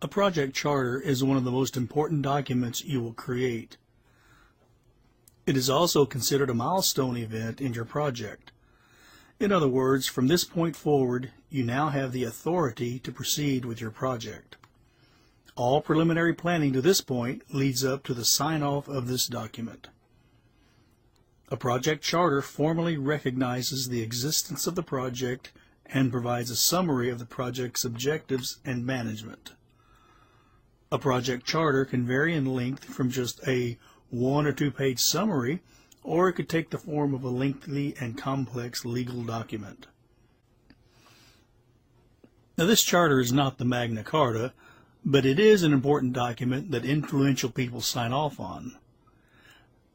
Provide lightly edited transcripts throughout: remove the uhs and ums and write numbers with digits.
A project charter is one of the most important documents you will create. It is also considered a milestone event in your project. In other words, from this point forward, you now have the authority to proceed with your project. All preliminary planning to this point leads up to the sign-off of this document. A project charter formally recognizes the existence of the project and provides a summary of the project's objectives and management. A project charter can vary in length from just a 1 or 2 page summary, or it could take the form of a lengthy and complex legal document. Now, this charter is not the Magna Carta, but it is an important document that influential people sign off on.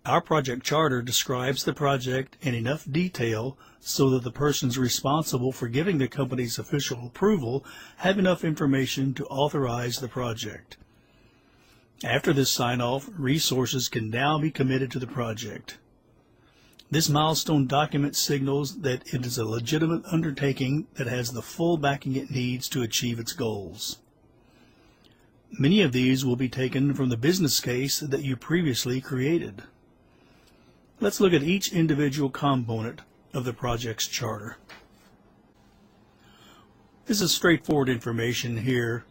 Our project charter describes the project in enough detail so that the persons responsible for giving the company's official approval have enough information to authorize the project. After this sign-off, resources can now be committed to the project. This milestone document signals that it is a legitimate undertaking that has the full backing it needs to achieve its goals. Many of these will be taken from the business case that you previously created. Let's look at each individual component of the project's charter. This is straightforward information here.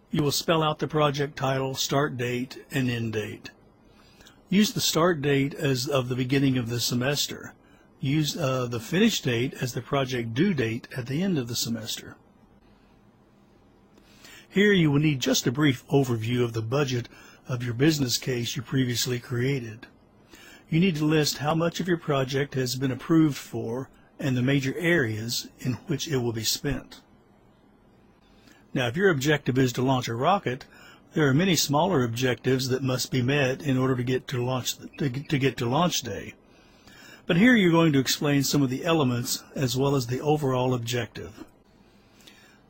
You will spell out the project title, start date, and end date. Use the start date as of the beginning of the semester. Use the finish date as the project due date at the end of the semester. Here you will need just a brief overview of the budget of your business case you previously created. You need to list how much of your project has been approved for and the major areas in which it will be spent. Now, if your objective is to launch a rocket, there are many smaller objectives that must be met in order to get to launch day. But here you're going to explain some of the elements as well as the overall objective.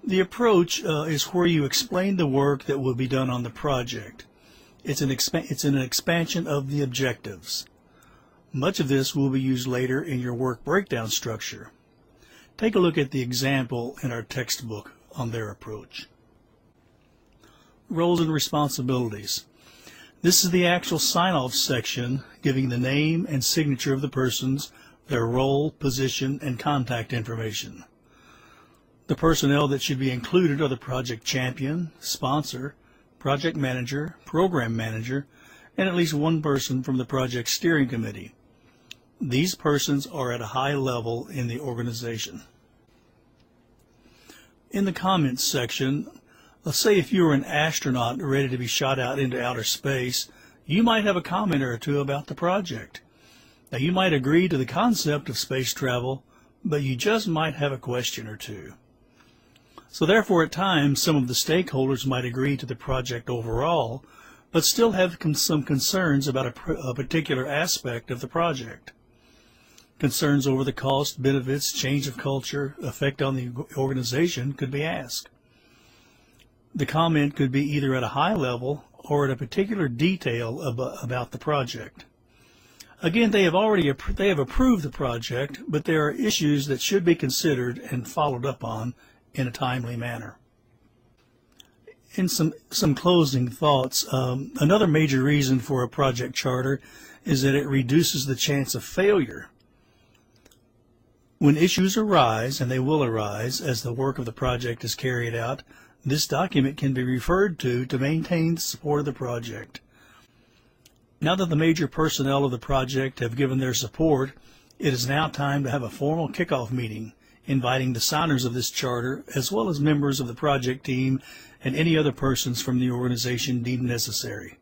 The approach is where you explain the work that will be done on the project. It's an expansion of the objectives. Much of this will be used later in your work breakdown structure. Take a look at the example in our textbook on their approach. Roles and responsibilities. This is the actual sign-off section giving the name and signature of the persons, their role, position, and contact information. The personnel that should be included are the project champion, sponsor, project manager, program manager, and at least one person from the project steering committee. These persons are at a high level in the organization. In the comments section, let's say if you were an astronaut ready to be shot out into outer space, you might have a comment or two about the project. Now, you might agree to the concept of space travel, but you just might have a question or two. So therefore, at times, some of the stakeholders might agree to the project overall, but still have some concerns about a particular aspect of the project. Concerns over the cost, benefits, change of culture, effect on the organization could be asked. The comment could be either at a high level or at a particular detail about the project. Again, they have approved the project, but there are issues that should be considered and followed up on in a timely manner. In some closing thoughts, another major reason for a project charter is that it reduces the chance of failure. When issues arise, and they will arise as the work of the project is carried out, this document can be referred to maintain the support of the project. Now that the major personnel of the project have given their support, it is now time to have a formal kickoff meeting, inviting the signers of this charter, as well as members of the project team and any other persons from the organization deemed necessary.